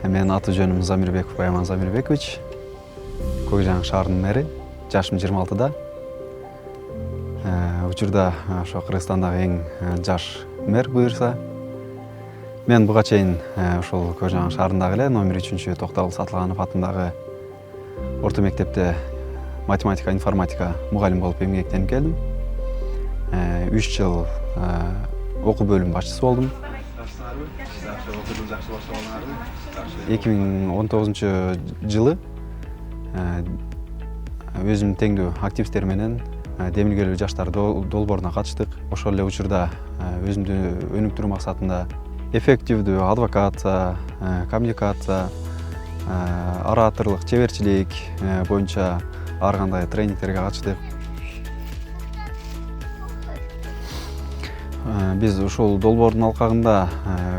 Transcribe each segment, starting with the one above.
Менин аты жөнүм Замирбеков Байман Замирбекович. Көкжайык шаарынын мэри. Жашым 26-да. Учурда ошо Кыргызстандагы эң жаш мэр буюрса. Мен буга чейин ошол Көкжайык шаарындагы эле номер 3 Токтогул Сатылганов атындагы орто мектепте математика, информатика мугалим болуп эмгектенип келдим. 3 жыл окуу бөлүм башчысы болдум. 2019 жылы өзүм теңдүү активисттер менен демилгелүү жаштар долбооруна катыштык. Ошол эле учурда өзүмдү өнүктүрүү максатында эффективдүү адвокация, коммуникация, ораторлук, чеберчилик боюнча ар кандай тренингтерге катыштык. Биз ушул долбоордун алкагында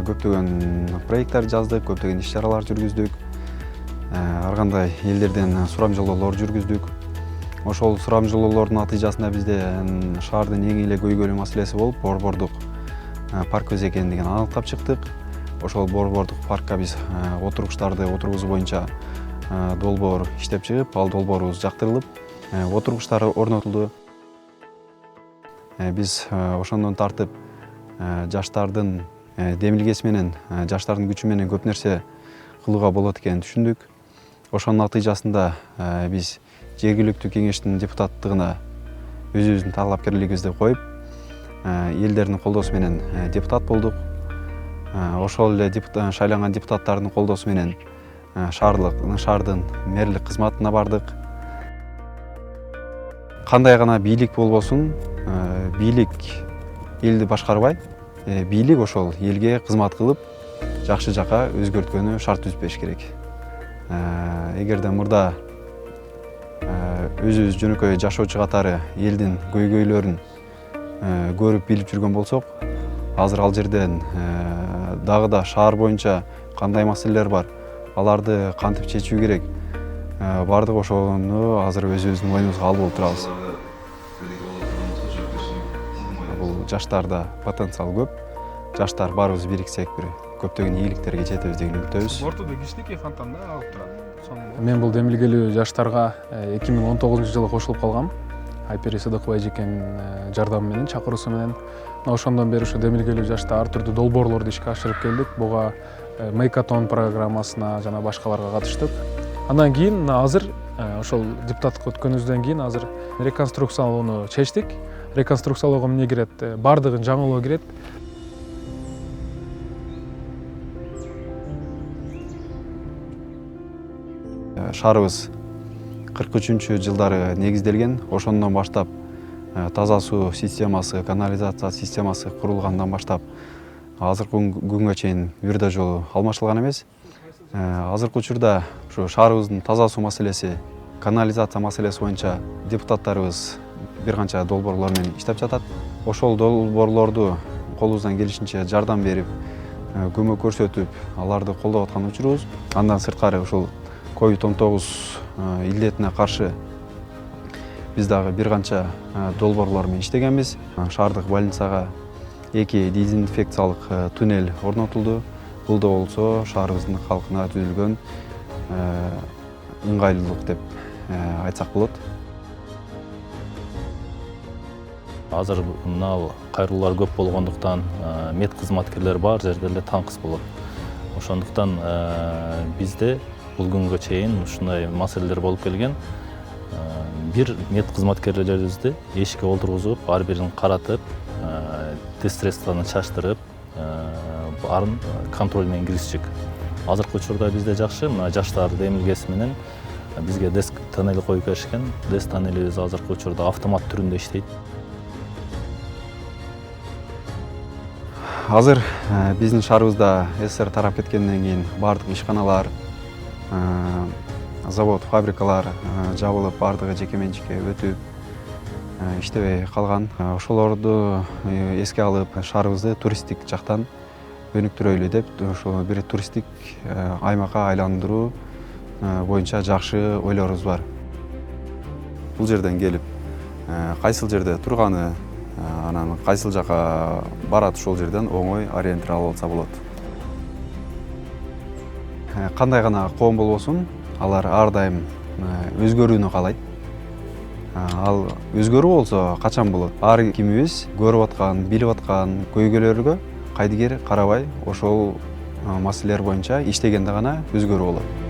көптөгөн проекттер жаздык, көптөгөн иш-чаралар жүргүздүк. Ар кандай элдерден сурамжылоолор жүргүздүк. Ошол сурамжылоолордун натыйжасында бизде шаардын эң эле көйгөйлүү маселеси болуп, борбордук парк көз экендигин аныктап чыктык. Ошол борбордук паркка биз отургучтарды отургузуу боюнча долбоор иштеп чыгып, ал долбоорубуз жактырылып, отургучтар орнотулду. Биз ошондон тартып жаштардын демилгеси менен, жаштардын күчү менен көп нерсе кылууга болот экенин түшүндүк. Ошонун натыйжасында биз жергиликтүү кеңештин депутаттыгына өзүбүздүн талапкерлигибизди коюп, элдердин колдоосу менен депутат болдук. Ошол эле шайланган депутаттардын колдоосу менен шаардын мэрлик кызматына бардык. Кандай гана бийлик болбосун, бийлик элди башкарбай, бийлик ошол элге кызмат кылып, жакшы жака өзгөрткөнү шарт түзбөш керек. Эгерде мурда өзүбүз жөнөкөй жашоочу катары элдин көйгөйлөрүн көрүп билип жүргөн болсок, азыр ал жерден дагы да шаар боюнча кандай маселелер бар, аларды кантип чечүү керек, бардык ошону азыр өзүбүздүн мойнубузга алып болуп турабыз. Бул жаштарда потенциал көп. Жаштар баарыбыз бириксек бир көптөгөн ийгиликтерге жетебиз деген үмүттөбүз. Ортодо кичинекей фонтанда алып турат. Мен бул демилгелүү жаштарга 2019-жылы кошулуп калгам. Айпери Сыдыков эжекенин жардамы менен, чакыруусу менен. Ошондон бери ушу демилгелүү жашта ар түрдүү долбоорлорду ишке ашырып келдик. Буга Мейкатон программасына жана башкаларга катыштык. Андан кийин азыр ошол депутаттыкка өткөнүбүздөн кийин азыр реконструкциялоону чечтик. Реконструкциялоого эмне кирет? Бардыгын жаңылоо кирет. Шаарыбыз 43-жылдары негизделген. Ошондон баштап таза суу системасы, канализация системасы курулгандан баштап азыркы күнгө чейин бир да жолу алмашылган эмес. Азыркы учурда ушу шаарыбыздын таза суу маселеси, канализация маселеси боюнча депутаттарыбыз бир канча долбоорлор менен иштеп жатат. Ошол долбоорлорду колубуздан келишинче жардам берип, көмөк көрсөтүп, аларды колдоп аткан учурубуз. Андан сырткары ушул COVID-19 илдетине каршы биз дагы бир канча долбоорлор менен иштегенбиз. Шаардык больницага 2 дезинфекциялык туннель орнотулду. Бул да болсо шаарыбыздын калкына түзүлгөн ыңгайлуулук деп айтсак болот. Азыр мына кайрылуулар көп болгондуктан мед кызматкерлер бар жерде эле таңкыс болот. Ошондуктан бизде бул күнгө чейин ушундай маселелер болуп келген. Бир мед кызматкерлерибизди эшикке олтургузуп, ар бирин каратып, тест средствоны чачтырып, арын контроль менен киргизчик. Азыркы учурда бизде жакшы, мына жаштар демилгеси менен бизге деск тоннели коюп беришкен. Деск тоннелибиз азыркы учурда автомат түрүндө иштейт. Азыр биздин шаарыбызда СССР тарап кеткенден кийин бардык ишканалар, завод, фабрикалар жабылып, бардыгы жеке менчикке өтүп иштебей калган. Ошолорду эске алып, шаарыбызды туристтик жактан өнүктүрөлү деп, ошо бир туристтик аймакка айландыруу боюнча жакшы ойлорубуз бар. Бул жерден келип, кайсыл жерде турганы, анан кайсыл жака барат, ошол жерден оңой ориентир алып алса болот. кандай гана коом болбосун, алар ар дайым өзгөрүүнү каалайт. Ал өзгөрүү болсо качан болот? Ар кимибиз көрүп аткан, билип аткан көйгөйлөргө кайдыгер карабай, ошол маселелер боюнча иштегенде гана өзгөрүү болот.